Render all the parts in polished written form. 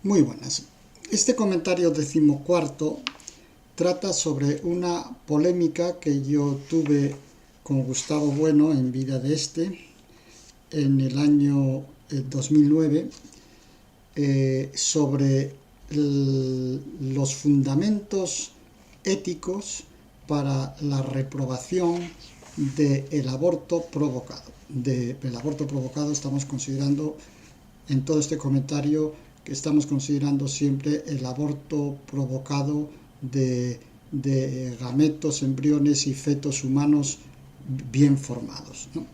Muy buenas. Este comentario decimocuarto trata sobre una polémica que yo tuve con Gustavo Bueno en vida de en el año 2009 sobre los fundamentos éticos para la reprobación del aborto provocado. Del aborto provocado estamos considerando en todo este comentario que estamos considerando siempre el aborto provocado de gametos, embriones y fetos humanos bien formados, ¿no?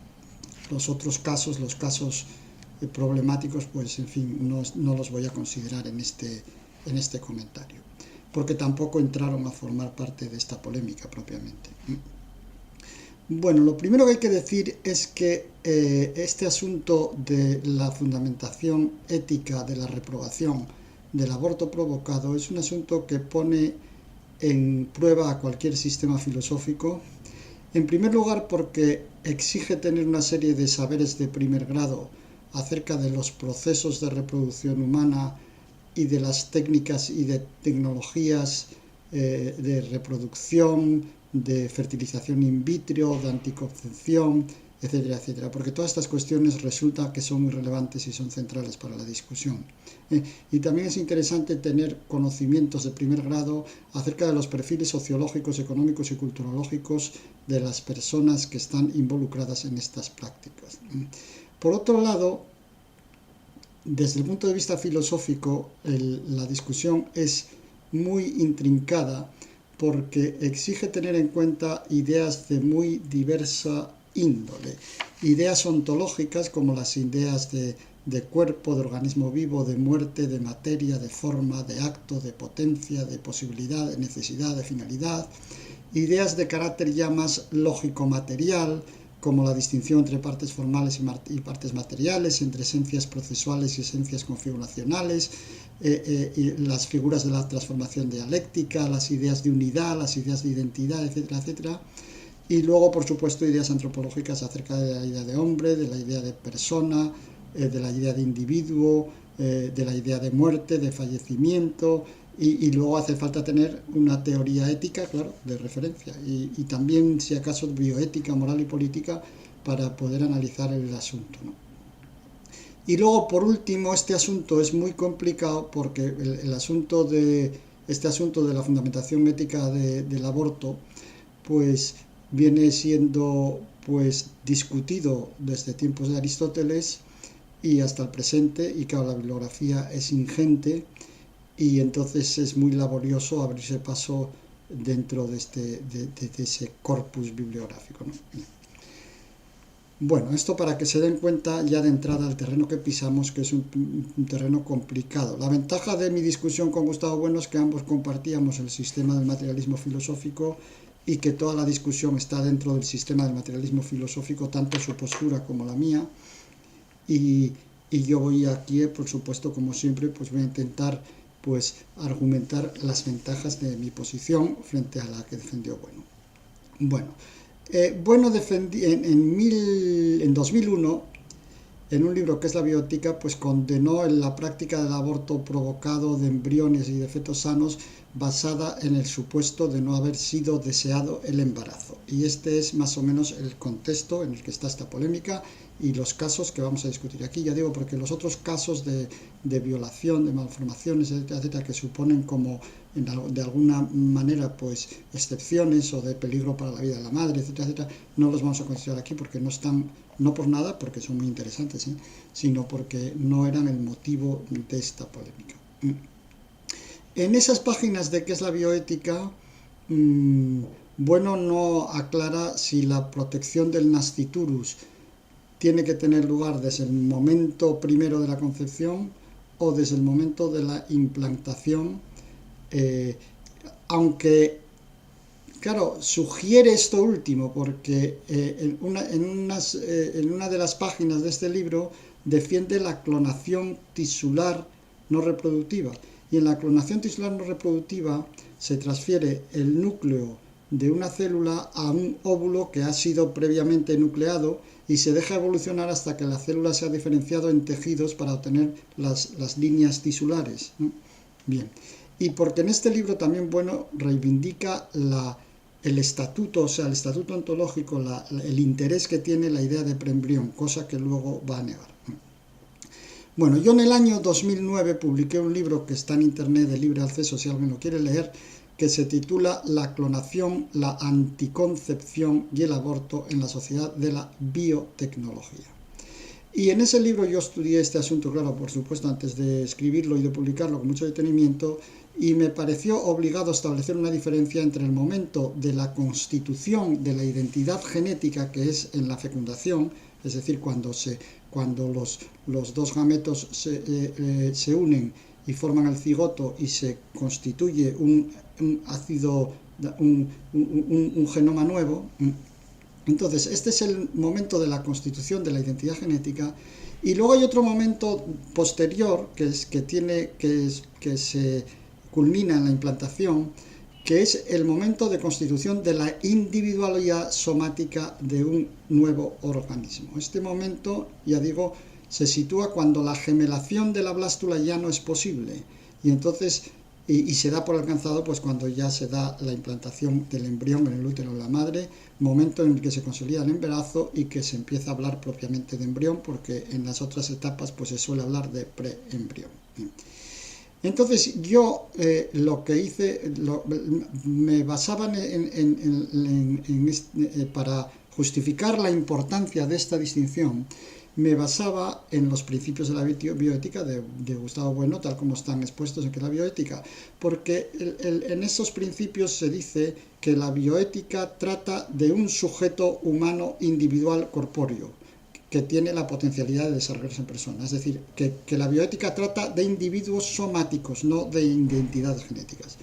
Los otros casos, los casos problemáticos, pues en fin, no los voy a considerar en este comentario, porque tampoco entraron a formar parte de esta polémica propiamente. Bueno, lo primero que hay que decir es que este asunto de la fundamentación ética de la reprobación del aborto provocado es un asunto que pone en prueba a cualquier sistema filosófico. En primer lugar, porque exige tener una serie de saberes de primer grado acerca de los procesos de reproducción humana y de las técnicas y de tecnologías de reproducción, de fertilización in vitro, de anticoncepción, etcétera, etcétera, porque todas estas cuestiones resulta que son muy relevantes y son centrales para la discusión. Y también es interesante tener conocimientos de primer grado acerca de los perfiles sociológicos, económicos y culturológicos de las personas que están involucradas en estas prácticas. Por otro lado, desde el punto de vista filosófico, la discusión es muy intrincada porque exige tener en cuenta ideas de muy diversa índole. Ideas ontológicas como las ideas de cuerpo, de organismo vivo, de muerte, de materia, de forma, de acto, de potencia, de posibilidad, de necesidad, de finalidad. Ideas de carácter ya más lógico-material, como la distinción entre partes formales y partes materiales, entre esencias procesuales y esencias configuracionales, las figuras de la transformación dialéctica, las ideas de unidad, las ideas de identidad, etcétera, etcétera. Y luego, por supuesto, ideas antropológicas acerca de la idea de hombre, de la idea de persona, de la idea de individuo, de la idea de muerte, de fallecimiento, y luego hace falta tener una teoría ética, claro, de referencia, y también, si acaso, bioética, moral y política para poder analizar el asunto, ¿no? Y luego, por último, este asunto es muy complicado porque este asunto de la fundamentación ética del aborto, pues viene siendo pues discutido desde tiempos de Aristóteles y hasta el presente, y claro, la bibliografía es ingente y entonces es muy laborioso abrirse paso dentro de ese corpus bibliográfico, ¿no? Bueno, esto para que se den cuenta ya de entrada al terreno que pisamos, que es un terreno complicado. La ventaja de mi discusión con Gustavo Bueno es que ambos compartíamos el sistema del materialismo filosófico y que toda la discusión está dentro del sistema del materialismo filosófico, tanto su postura como la mía. Y yo voy aquí, por supuesto, como siempre, pues voy a intentar pues argumentar las ventajas de mi posición frente a la que defendió Bueno. Bueno, Bueno defendí en 2001, en un libro que es La bioética, pues condenó la práctica del aborto provocado de embriones y de fetos sanos basada en el supuesto de no haber sido deseado el embarazo. Y este es más o menos el contexto en el que está esta polémica y los casos que vamos a discutir aquí. Ya digo, porque los otros casos de violación, de malformaciones, etcétera, etcétera, que suponen como de alguna manera pues excepciones o de peligro para la vida de la madre, etcétera, etcétera, no los vamos a considerar aquí porque no están, no por nada, porque son muy interesantes, sino porque no eran el motivo de esta polémica. En esas páginas de qué es la bioética, Bueno no aclara si la protección del nasciturus tiene que tener lugar desde el momento primero de la concepción o desde el momento de la implantación, aunque, claro, sugiere esto último, porque en una de las páginas de este libro defiende la clonación tisular no reproductiva. Y en la clonación tisular no reproductiva se transfiere el núcleo de una célula a un óvulo que ha sido previamente nucleado y se deja evolucionar hasta que la célula se ha diferenciado en tejidos para obtener las líneas tisulares. Bien, y porque en este libro también, bueno, reivindica el estatuto, o sea, el estatuto ontológico, el interés que tiene la idea de preembrión, cosa que luego va a negar. Bueno, yo en el año 2009 publiqué un libro que está en internet de libre acceso, si alguien lo quiere leer, que se titula La clonación, la anticoncepción y el aborto en la sociedad de la biotecnología. Y en ese libro yo estudié este asunto, claro, por supuesto, antes de escribirlo y de publicarlo con mucho detenimiento, y me pareció obligado establecer una diferencia entre el momento de la constitución de la identidad genética, que es en la fecundación, es decir, cuando los dos gametos se unen y forman el cigoto y se constituye un genoma nuevo. Entonces, este es el momento de la constitución de la identidad genética, y luego hay otro momento posterior que se culmina en la implantación, que es el momento de constitución de la individualidad somática de un nuevo organismo. Este momento, ya digo, se sitúa cuando la gemelación de la blástula ya no es posible, y entonces y se da por alcanzado pues cuando ya se da la implantación del embrión en el útero de la madre, momento en el que se consolida el embarazo y que se empieza a hablar propiamente de embrión, porque en las otras etapas pues se suele hablar de preembrión. Entonces yo lo que hice, me basaba para justificar la importancia de esta distinción, me basaba en los principios de la bioética de Gustavo Bueno, tal como están expuestos en que es la bioética, porque en esos principios se dice que la bioética trata de un sujeto humano individual corpóreo, que tiene la potencialidad de desarrollarse en persona. Es decir, que la bioética trata de individuos somáticos, no de identidades genéticas.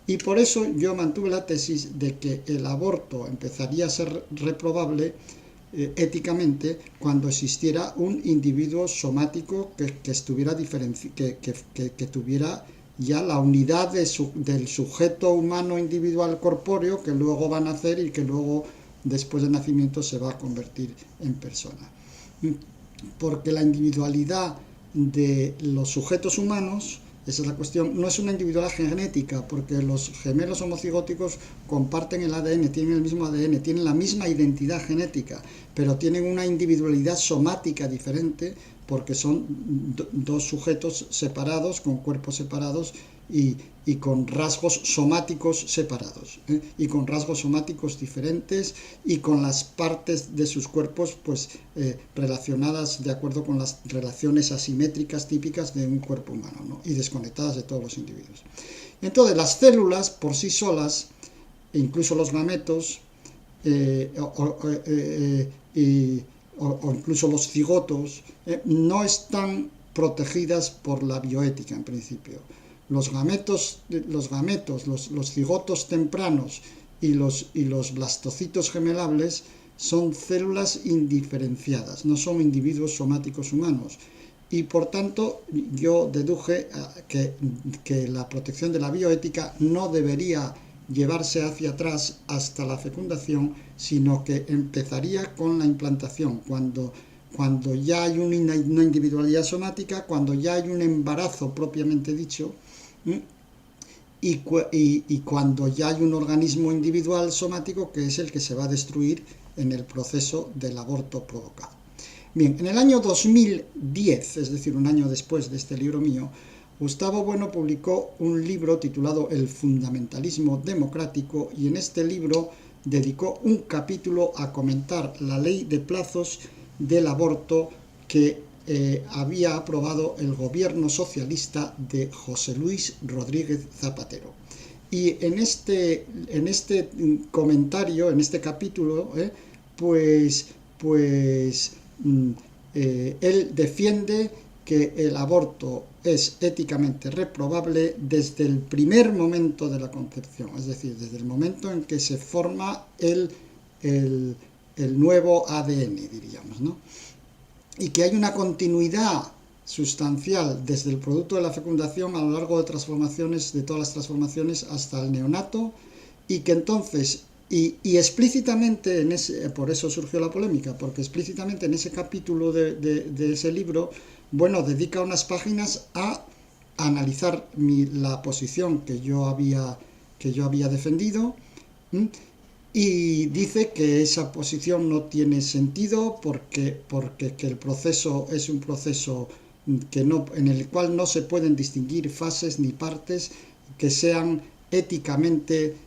Y por eso yo mantuve la tesis de que el aborto empezaría a ser reprobable éticamente cuando existiera un individuo somático que tuviera ya la unidad del sujeto humano individual corpóreo, que luego va a nacer y que luego después del nacimiento se va a convertir en persona. Porque la individualidad de los sujetos humanos, esa es la cuestión, no es una individualidad genética, porque los gemelos homocigóticos comparten el ADN, tienen el mismo ADN, tienen la misma identidad genética, pero tienen una individualidad somática diferente, porque son dos sujetos separados, con cuerpos separados y con rasgos somáticos separados, y con rasgos somáticos diferentes, y con las partes de sus cuerpos pues relacionadas de acuerdo con las relaciones asimétricas típicas de un cuerpo humano, ¿no? Y desconectadas de todos los individuos. Entonces las células por sí solas, e incluso los gametos, o incluso los cigotos, no están protegidas por la bioética en principio. Los cigotos tempranos y los blastocitos gemelables son células indiferenciadas, no son individuos somáticos humanos. Y por tanto yo deduje que la protección de la bioética no debería llevarse hacia atrás hasta la fecundación, sino que empezaría con la implantación, cuando ya hay una individualidad somática, cuando ya hay un embarazo propiamente dicho, y cuando ya hay un organismo individual somático que es el que se va a destruir en el proceso del aborto provocado. Bien, en el año 2010, es decir, un año después de este libro mío, Gustavo Bueno publicó un libro titulado El fundamentalismo democrático, y en este libro dedicó un capítulo a comentar la ley de plazos del aborto que había aprobado el gobierno socialista de José Luis Rodríguez Zapatero. Y en este comentario, en este capítulo, él defiende que el aborto es éticamente reprobable desde el primer momento de la concepción, es decir, desde el momento en que se forma el nuevo ADN, diríamos, ¿no? Y que hay una continuidad sustancial desde el producto de la fecundación a lo largo de todas las transformaciones hasta el neonato, y que entonces Y explícitamente, por eso surgió la polémica, porque explícitamente en ese capítulo de ese libro, bueno, dedica unas páginas a analizar la posición que yo había defendido, ¿m? Y dice que esa posición no tiene sentido porque que el proceso es un proceso en el cual no se pueden distinguir fases ni partes que sean éticamente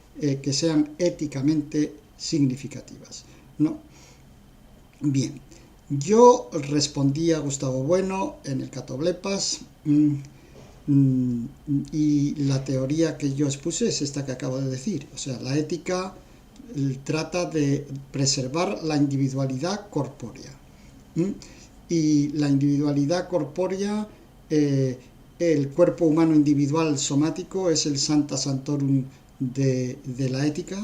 significativas, ¿no? Bien, yo respondí a Gustavo Bueno en el Catoblepas, y la teoría que yo expuse es esta que acabo de decir. O sea, la ética trata de preservar la individualidad corpórea. Y la individualidad corpórea, el cuerpo humano individual somático es el Sancta Sanctorum de la ética,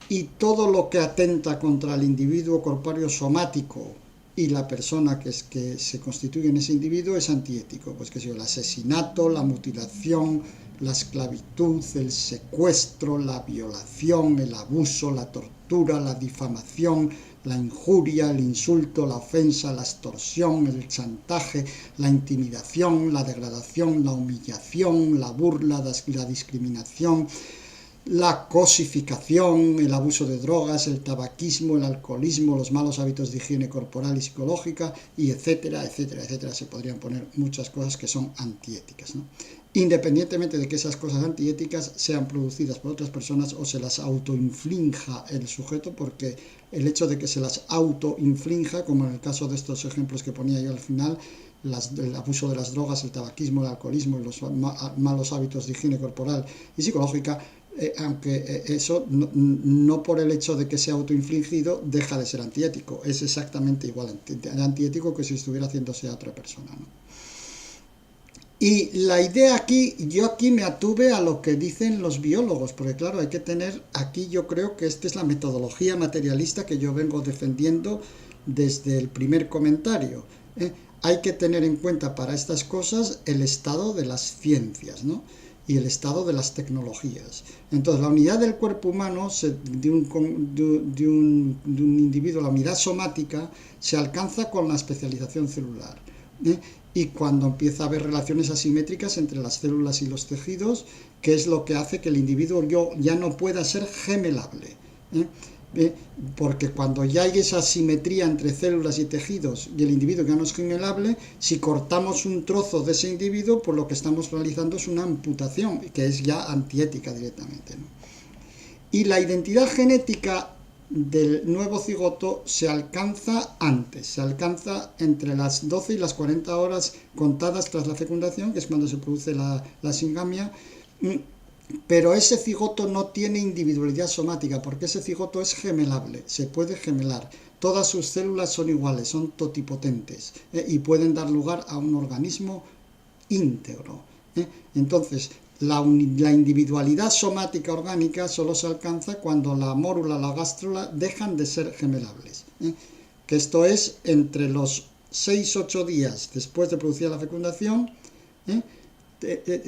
y todo lo que atenta contra el individuo corpóreo somático y la persona que se constituye en ese individuo es antiético. Pues que sea el asesinato, la mutilación, la esclavitud, el secuestro, la violación, el abuso, la tortura, la difamación, la injuria, el insulto, la ofensa, la extorsión, el chantaje, la intimidación, la degradación, la humillación, la burla, la discriminación, la cosificación, el abuso de drogas, el tabaquismo, el alcoholismo, los malos hábitos de higiene corporal y psicológica, y etcétera, etcétera, etcétera. Se podrían poner muchas cosas que son antiéticas, ¿no? Independientemente de que esas cosas antiéticas sean producidas por otras personas o se las autoinflinja el sujeto, porque el hecho de que se las autoinflinja, como en el caso de estos ejemplos que ponía yo al final, el abuso de las drogas, el tabaquismo, el alcoholismo y los malos hábitos de higiene corporal y psicológica, aunque eso no por el hecho de que sea autoinfligido deja de ser antiético, es exactamente igual antiético que si estuviera haciéndose a otra persona, ¿no? Y la idea aquí, yo aquí me atuve a lo que dicen los biólogos, porque claro, hay que tener, aquí yo creo que esta es la metodología materialista que yo vengo defendiendo desde el primer comentario, ¿eh? Hay que tener en cuenta para estas cosas el estado de las ciencias, ¿no? Y el estado de las tecnologías. Entonces, la unidad del cuerpo humano, de un individuo, la unidad somática, se alcanza con la especialización celular, ¿eh? Y cuando empieza a haber relaciones asimétricas entre las células y los tejidos, que es lo que hace que el individuo ya no pueda ser gemelable, porque cuando ya hay esa asimetría entre células y tejidos y el individuo ya no es gemelable, si cortamos un trozo de ese individuo, pues lo que estamos realizando es una amputación, que es ya antiética directamente, ¿no? Y la identidad genética del nuevo cigoto se alcanza antes, se alcanza entre las 12 y las 40 horas contadas tras la fecundación, que es cuando se produce la singamia, pero ese cigoto no tiene individualidad somática, porque ese cigoto es gemelable, se puede gemelar. Todas sus células son iguales, son totipotentes, y pueden dar lugar a un organismo íntegro. Entonces, la individualidad somática orgánica solo se alcanza cuando la mórula y la gástrula dejan de ser gemelables, que esto es entre los 6-8 días después de producir la fecundación.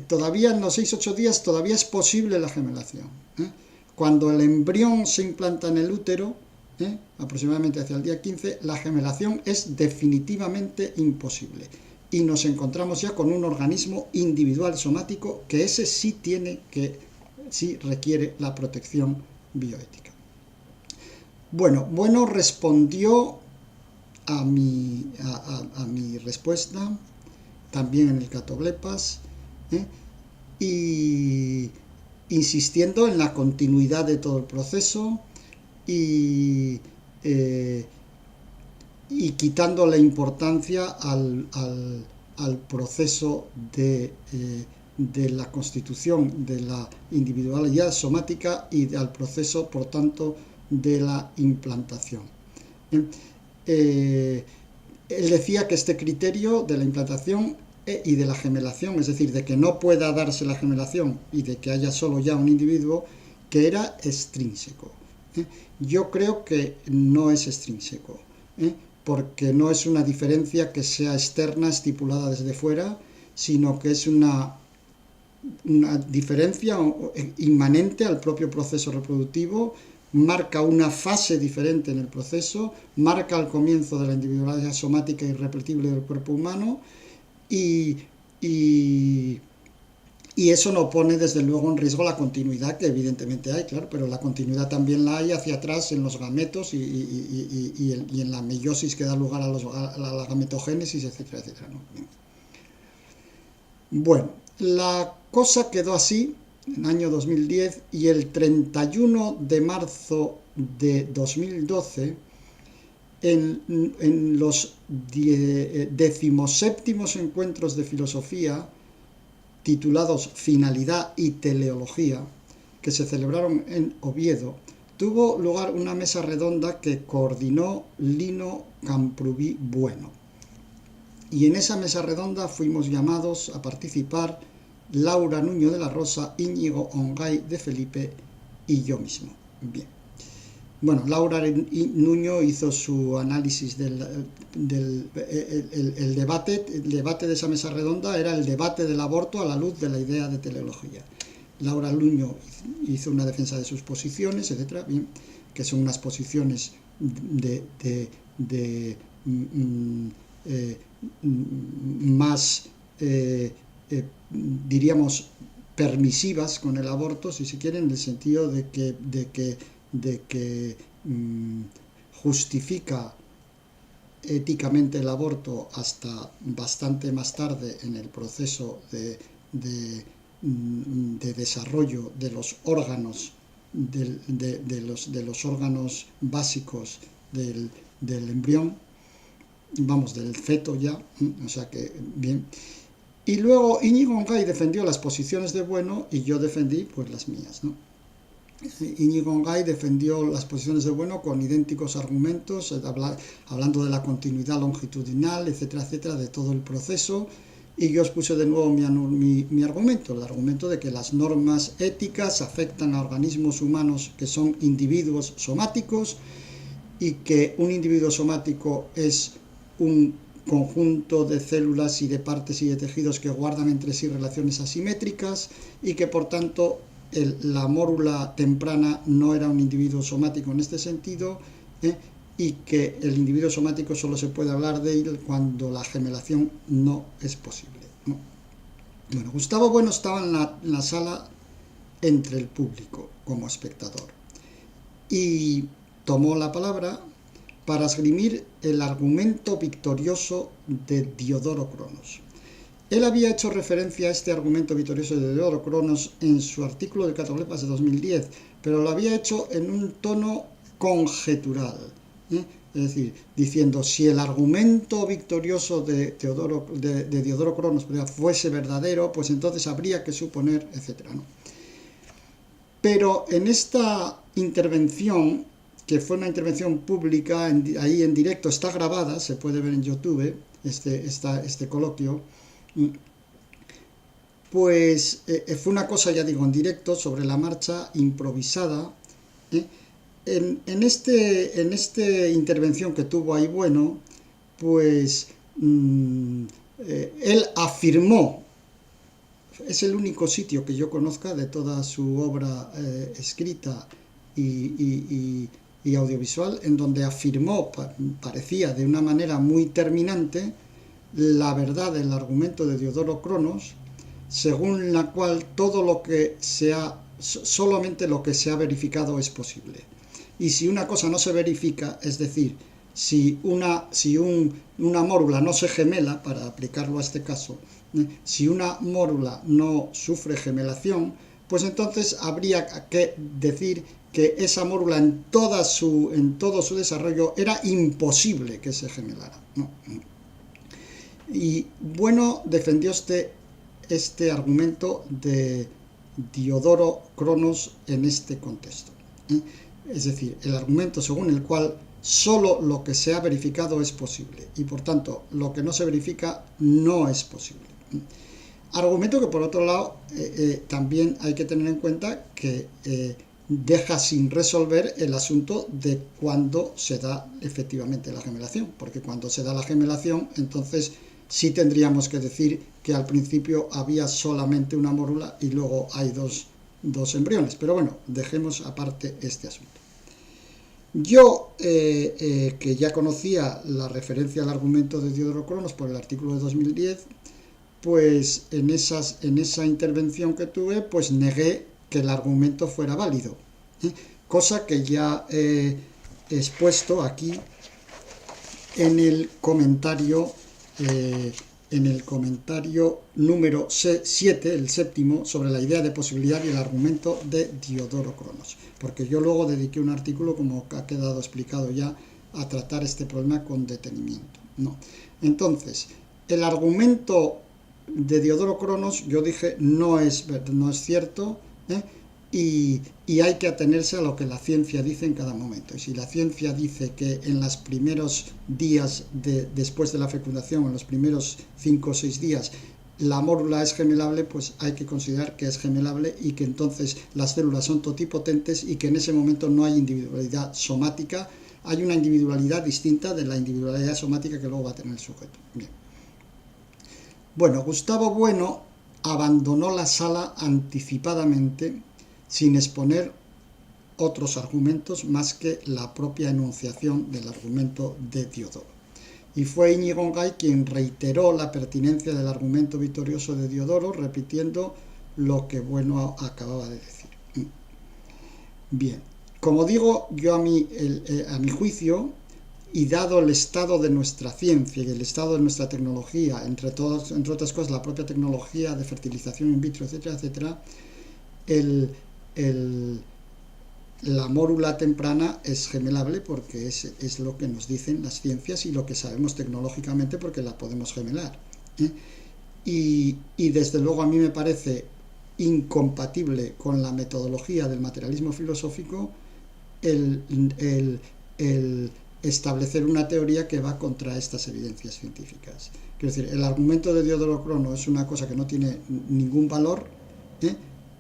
Todavía en los 6-8 días todavía es posible la gemelación. Cuando el embrión se implanta en el útero, aproximadamente hacia el día 15, la gemelación es definitivamente imposible. Y nos encontramos ya con un organismo individual somático que ese sí requiere la protección bioética. Bueno, respondió a mi respuesta, también en el Catoblepas, y insistiendo en la continuidad de todo el proceso y quitando la importancia al proceso de la constitución de la individualidad somática y al proceso, por tanto, de la implantación. Él decía que este criterio de la implantación y de la gemelación, es decir, de que no pueda darse la gemelación y de que haya solo ya un individuo, que era extrínseco. Yo creo que no es extrínseco, porque no es una diferencia que sea externa, estipulada desde fuera, sino que es una diferencia inmanente al propio proceso reproductivo, marca una fase diferente en el proceso, marca el comienzo de la individualidad somática irrepetible del cuerpo humano y eso no pone desde luego en riesgo la continuidad, que evidentemente hay, claro, pero la continuidad también la hay hacia atrás en los gametos y en la meiosis que da lugar a la gametogénesis, etcétera, etcétera, ¿no? Bueno, la cosa quedó así en el año 2010 y el 31 de marzo de 2012, en los 17º encuentros de filosofía, titulados Finalidad y Teleología, que se celebraron en Oviedo, tuvo lugar una mesa redonda que coordinó Lino Camprubí Bueno. Y en esa mesa redonda fuimos llamados a participar Laura Nuño de la Rosa, Íñigo Ongay de Felipe y yo mismo. Bien. Bueno, Laura Nuño hizo su análisis el debate de esa mesa redonda era el debate del aborto a la luz de la idea de teleología. Laura Nuño hizo una defensa de sus posiciones, etcétera, bien, que son unas posiciones más, diríamos, permisivas con el aborto, si se quiere, en el sentido de que justifica éticamente el aborto hasta bastante más tarde en el proceso de desarrollo de los órganos de los órganos básicos del embrión, vamos, del feto ya, o sea que bien. Y luego Íñigo Ongay defendió las posiciones de Bueno y yo defendí pues las mías, ¿no? Íñigo Ongay defendió las posiciones de Bueno con idénticos argumentos, hablando de la continuidad longitudinal, etcétera, etcétera, de todo el proceso, y yo expuse de nuevo mi argumento, el argumento de que las normas éticas afectan a organismos humanos que son individuos somáticos y que un individuo somático es un conjunto de células y de partes y de tejidos que guardan entre sí relaciones asimétricas y que por tanto la mórula temprana no era un individuo somático en este sentido, y que el individuo somático solo se puede hablar de él cuando la gemelación no es posible, ¿no? Bueno, Gustavo Bueno estaba en la sala entre el público como espectador y tomó la palabra para esgrimir el argumento victorioso de Diodoro Cronos. Él había hecho referencia a este argumento victorioso de Diodoro Cronos en su artículo de Catoglepas de 2010, pero lo había hecho en un tono conjetural, es decir, diciendo si el argumento victorioso de Diodoro Cronos fuese verdadero, pues entonces habría que suponer, etc., ¿no? Pero en esta intervención, que fue una intervención pública, ahí en directo, está grabada, se puede ver en YouTube, este coloquio, pues fue una cosa, ya digo, en directo, sobre la marcha, improvisada. En esta intervención que tuvo ahí Bueno, pues él afirmó, es el único sitio que yo conozca de toda su obra escrita y audiovisual, en donde afirmó, parecía de una manera muy terminante, la verdad del argumento de Diodoro Cronos, según la cual solamente lo que se ha verificado es posible. Y si una cosa no se verifica, es decir, si una mórula no se gemela, para aplicarlo a este caso, si una mórula no sufre gemelación, pues entonces habría que decir que esa mórula en todo su desarrollo era imposible que se gemelara, ¿no? Y Bueno defendió este argumento de Diodoro Cronos en este contexto, es decir, el argumento según el cual solo lo que se ha verificado es posible y por tanto lo que no se verifica no es posible. Argumento que por otro lado también hay que tener en cuenta que deja sin resolver el asunto de cuándo se da efectivamente la gemelación, porque cuando se da la gemelación entonces sí tendríamos que decir que al principio había solamente una mórula y luego hay dos embriones, pero bueno, dejemos aparte este asunto. Yo, que ya conocía la referencia al argumento de Diodoro Cronos por el artículo de 2010, pues en esa intervención que tuve, pues negué que el argumento fuera válido, ¿eh? Cosa que ya he expuesto aquí en el comentario número 7, el séptimo, sobre la idea de posibilidad y el argumento de Diodoro Cronos, porque yo luego dediqué un artículo, como ha quedado explicado ya, a tratar este problema con detenimiento, ¿no? Entonces, el argumento de Diodoro Cronos, yo dije, no es cierto, ¿eh? Y hay que atenerse a lo que la ciencia dice en cada momento. Y si la ciencia dice que en los primeros días después de la fecundación, en los primeros 5 o 6 días, la mórula es gemelable, pues hay que considerar que es gemelable y que entonces las células son totipotentes y que en ese momento no hay individualidad somática, hay una individualidad distinta de la individualidad somática que luego va a tener el sujeto. Bien. Bueno, Gustavo Bueno abandonó la sala anticipadamente, sin exponer otros argumentos más que la propia enunciación del argumento de Diodoro. Y fue Íñigo Gay quien reiteró la pertinencia del argumento victorioso de Diodoro, repitiendo lo que Bueno acababa de decir. Bien, como digo, yo a mi juicio, y dado el estado de nuestra ciencia y el estado de nuestra tecnología, entre otras cosas la propia tecnología de fertilización in vitro, etcétera, etcétera, la mórula temprana es gemelable porque es lo que nos dicen las ciencias y lo que sabemos tecnológicamente porque la podemos gemelar, ¿eh? Y desde luego a mí me parece incompatible con la metodología del materialismo filosófico el establecer una teoría que va contra estas evidencias científicas. Quiero decir, el argumento de Diodoro Crono es una cosa que no tiene ningún valor, ¿eh?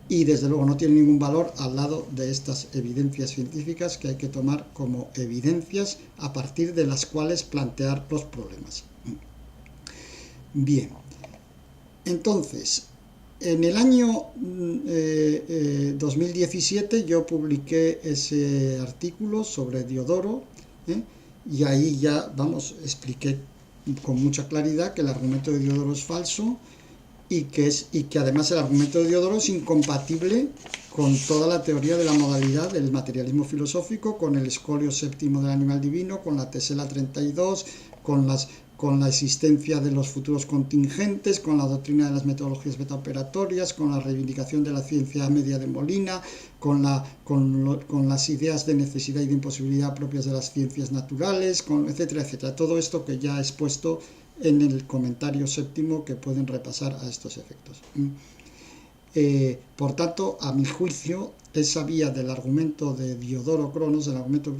Y desde luego no tiene ningún valor al lado de estas evidencias científicas que hay que tomar como evidencias a partir de las cuales plantear los problemas. Bien, entonces, en el año 2017 yo publiqué ese artículo sobre Diodoro, y ahí ya, expliqué con mucha claridad que el argumento de Diodoro es falso, y que además el argumento de Diodoro es incompatible con toda la teoría de la modalidad del materialismo filosófico, con el escolio séptimo del animal divino, con la tesela 32, con la existencia de los futuros contingentes, con la doctrina de las metodologías betaoperatorias, con la reivindicación de la ciencia media de Molina, con las ideas de necesidad y de imposibilidad propias de las ciencias naturales, etcétera, etcétera. Todo esto que ya he expuesto en el comentario séptimo, que pueden repasar a estos efectos. Por tanto, a mi juicio, esa vía del argumento de Diodoro Cronos, del argumento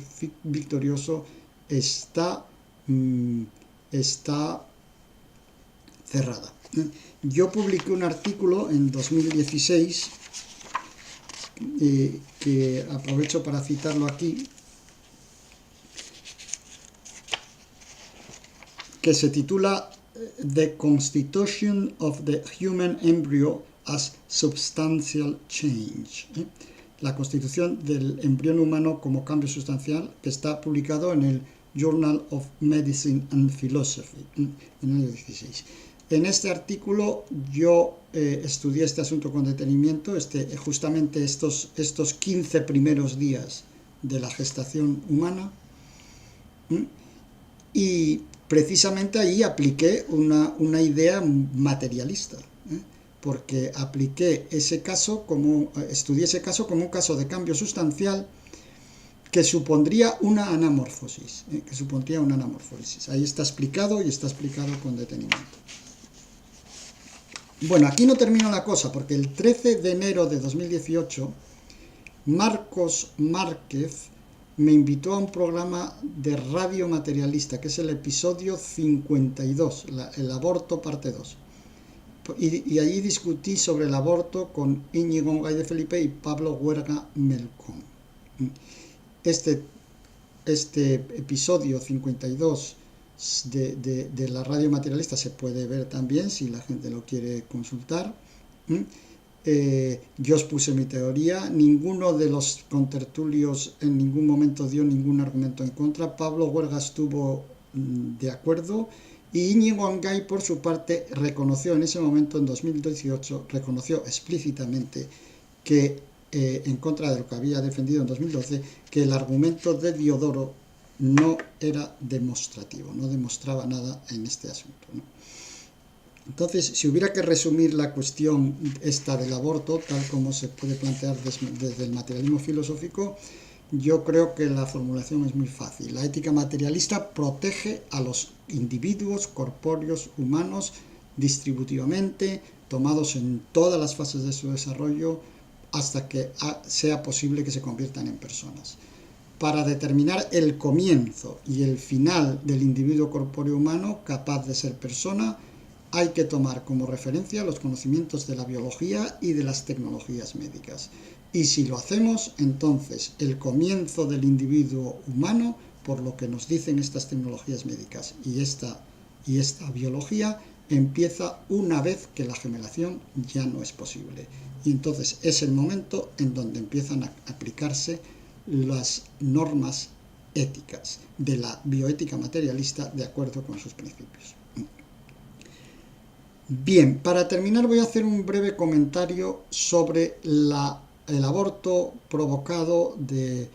victorioso, está cerrada. Yo publiqué un artículo en 2016, que aprovecho para citarlo aquí, que se titula The Constitution of the Human Embryo as Substantial Change, la constitución del embrión humano como cambio sustancial, que está publicado en el Journal of Medicine and Philosophy en el año 16. En este artículo yo estudié este asunto con detenimiento, justamente estos 15 primeros días de la gestación humana, y precisamente ahí apliqué una idea materialista, porque estudié ese caso como un caso de cambio sustancial que supondría una anamorfosis, Ahí está explicado, y está explicado con detenimiento. Bueno, aquí no termino la cosa, porque el 13 de enero de 2018, Marcos Márquez me invitó a un programa de radio materialista, que es el episodio 52, el aborto parte 2. Y allí discutí sobre el aborto con Íñigo Gay de Felipe y Pablo Huerga Melcón. Este episodio 52 de la radio materialista se puede ver también si la gente lo quiere consultar. yo expuse mi teoría, ninguno de los contertulios en ningún momento dio ningún argumento en contra, Pablo Huerga estuvo de acuerdo y Íñigo Angay por su parte reconoció en ese momento, en 2018, reconoció explícitamente que en contra de lo que había defendido en 2012, que el argumento de Diodoro no era demostrativo, no demostraba nada en este asunto, ¿no? Entonces, si hubiera que resumir la cuestión esta del aborto, tal como se puede plantear desde el materialismo filosófico, yo creo que la formulación es muy fácil. La ética materialista protege a los individuos corpóreos humanos distributivamente, tomados en todas las fases de su desarrollo, hasta que sea posible que se conviertan en personas. Para determinar el comienzo y el final del individuo corpóreo humano capaz de ser persona, hay que tomar como referencia los conocimientos de la biología y de las tecnologías médicas. Y si lo hacemos, entonces el comienzo del individuo humano, por lo que nos dicen estas tecnologías médicas y esta biología, empieza una vez que la gemelación ya no es posible. Y entonces es el momento en donde empiezan a aplicarse las normas éticas de la bioética materialista de acuerdo con sus principios. Bien, para terminar voy a hacer un breve comentario sobre el aborto provocado de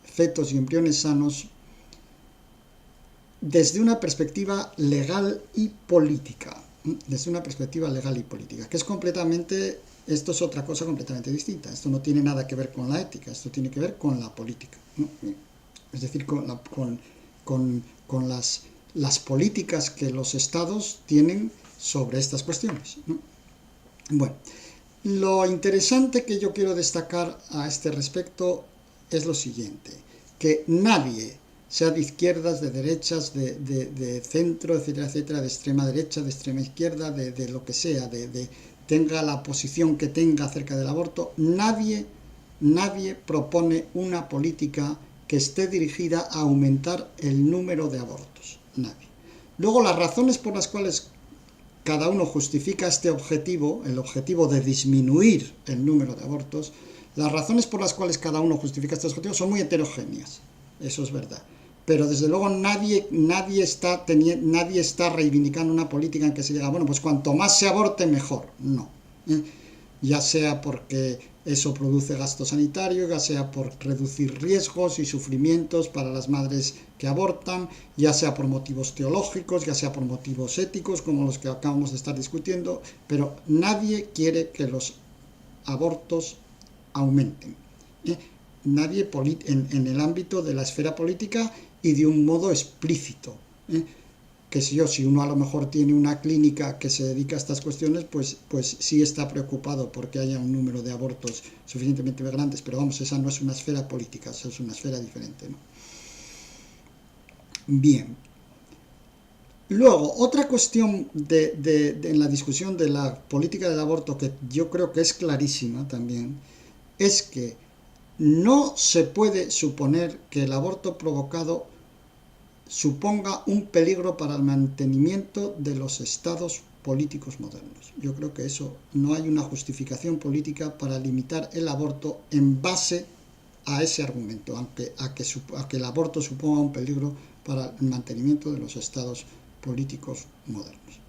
fetos y embriones sanos desde una perspectiva legal y política. Desde una perspectiva legal y política, que es completamente, esto es otra cosa completamente distinta. Esto no tiene nada que ver con la ética, esto tiene que ver con la política, ¿no? Es decir, con las políticas que los estados tienen sobre estas cuestiones, ¿no? Bueno, lo interesante que yo quiero destacar a este respecto es lo siguiente, que nadie, sea de izquierdas, de derechas, de centro, etcétera, etcétera, de extrema derecha, de extrema izquierda, de lo que sea, tenga la posición que tenga acerca del aborto, nadie propone una política que esté dirigida a aumentar el número de abortos. Nadie. Luego, las razones por las cuales cada uno justifica este objetivo, el objetivo de disminuir el número de abortos, las razones por las cuales cada uno justifica este objetivo son muy heterogéneas, eso es verdad. Pero desde luego nadie está reivindicando una política en que se diga, bueno, pues cuanto más se aborte, mejor. No. Ya sea porque eso produce gasto sanitario, ya sea por reducir riesgos y sufrimientos para las madres que abortan, ya sea por motivos teológicos, ya sea por motivos éticos, como los que acabamos de estar discutiendo, pero nadie quiere que los abortos aumenten. Nadie en el ámbito de la esfera política y de un modo explícito. Que si uno a lo mejor tiene una clínica que se dedica a estas cuestiones, pues sí está preocupado porque haya un número de abortos suficientemente grandes, pero vamos, esa no es una esfera política, esa es una esfera diferente, ¿no? Bien. Luego, otra cuestión en la discusión de la política del aborto que yo creo que es clarísima también, es que no se puede suponer que el aborto provocado suponga un peligro para el mantenimiento de los estados políticos modernos. Yo creo que eso no hay una justificación política para limitar el aborto en base a ese argumento, a que el aborto suponga un peligro para el mantenimiento de los estados políticos modernos.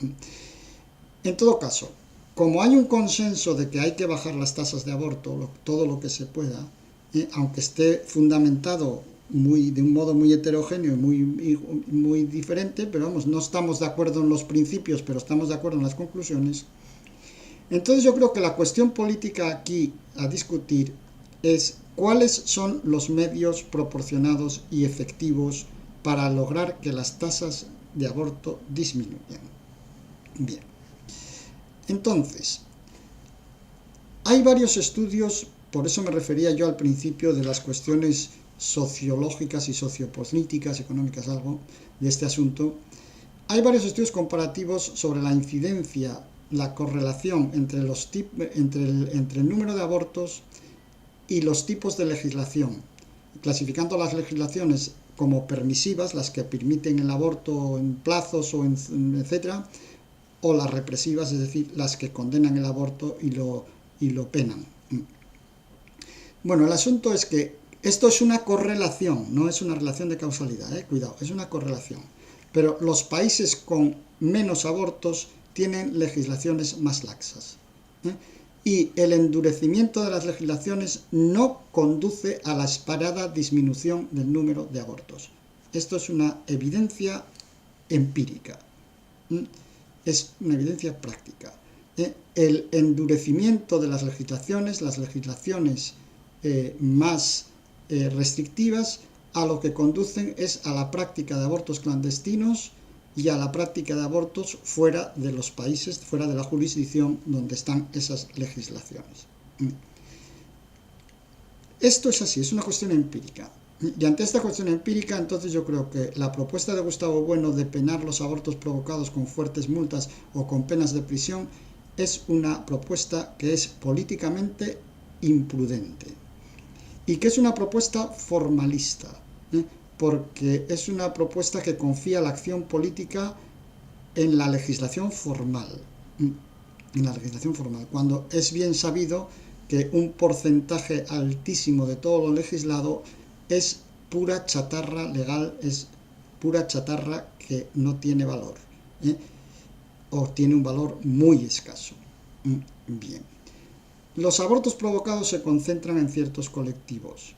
En todo caso, como hay un consenso de que hay que bajar las tasas de aborto, todo lo que se pueda, aunque esté fundamentado de un modo muy heterogéneo y muy diferente, pero vamos, no estamos de acuerdo en los principios, pero estamos de acuerdo en las conclusiones. Entonces yo creo que la cuestión política aquí a discutir es cuáles son los medios proporcionados y efectivos para lograr que las tasas de aborto disminuyan. Bien. Entonces, hay varios estudios, por eso me refería yo al principio de las cuestiones sociológicas y sociopolíticas, económicas, algo de este asunto. Hay varios estudios comparativos sobre la incidencia, la correlación entre el número de abortos y los tipos de legislación, clasificando las legislaciones como permisivas, las que permiten el aborto en plazos o etcétera, o las represivas, es decir, las que condenan el aborto y lo penan. Bueno, el asunto es que esto es una correlación, no es una relación de causalidad, cuidado, es una correlación. Pero los países con menos abortos tienen legislaciones más laxas. Y el endurecimiento de las legislaciones no conduce a la esperada disminución del número de abortos. Esto es una evidencia empírica, es una evidencia práctica. El endurecimiento de las legislaciones más restrictivas, a lo que conducen es a la práctica de abortos clandestinos y a la práctica de abortos fuera de los países, fuera de la jurisdicción donde están esas legislaciones. Esto es así, es una cuestión empírica. Y ante esta cuestión empírica, entonces yo creo que la propuesta de Gustavo Bueno de penar los abortos provocados con fuertes multas o con penas de prisión es una propuesta que es políticamente imprudente y que es una propuesta formalista, porque es una propuesta que confía la acción política en la legislación formal, cuando es bien sabido que un porcentaje altísimo de todo lo legislado es pura chatarra legal, es pura chatarra que no tiene valor, o tiene un valor muy escaso. Bien. Los abortos provocados se concentran en ciertos colectivos.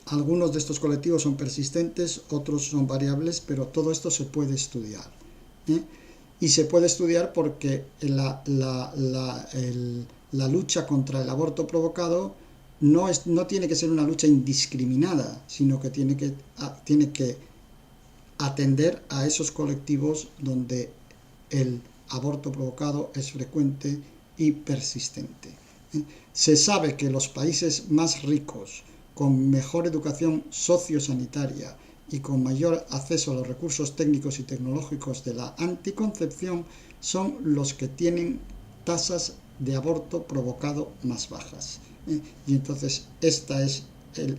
Algunos de estos colectivos son persistentes, otros son variables, pero todo esto se puede estudiar. Y se puede estudiar porque la lucha contra el aborto provocado no tiene que ser una lucha indiscriminada, sino que tiene que atender a esos colectivos donde el aborto provocado es frecuente y persistente. Se sabe que los países más ricos, con mejor educación sociosanitaria y con mayor acceso a los recursos técnicos y tecnológicos de la anticoncepción, son los que tienen tasas de aborto provocado más bajas. Y entonces esta es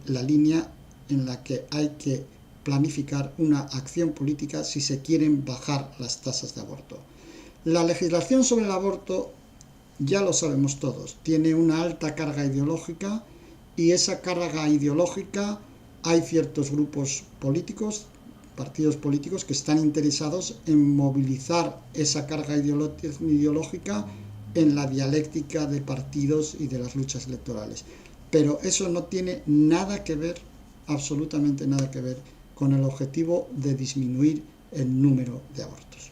la línea en la que hay que planificar una acción política si se quieren bajar las tasas de aborto. La legislación sobre el aborto, ya lo sabemos todos, tiene una alta carga ideológica, y esa carga ideológica, hay ciertos grupos políticos, partidos políticos, que están interesados en movilizar esa carga ideológica en la dialéctica de partidos y de las luchas electorales. Pero eso no tiene nada que ver, absolutamente nada que ver, con el objetivo de disminuir el número de abortos.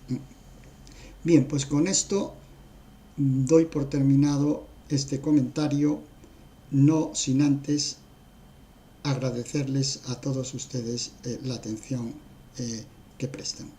Bien, pues con esto doy por terminado este comentario, no sin antes agradecerles a todos ustedes la atención que prestan.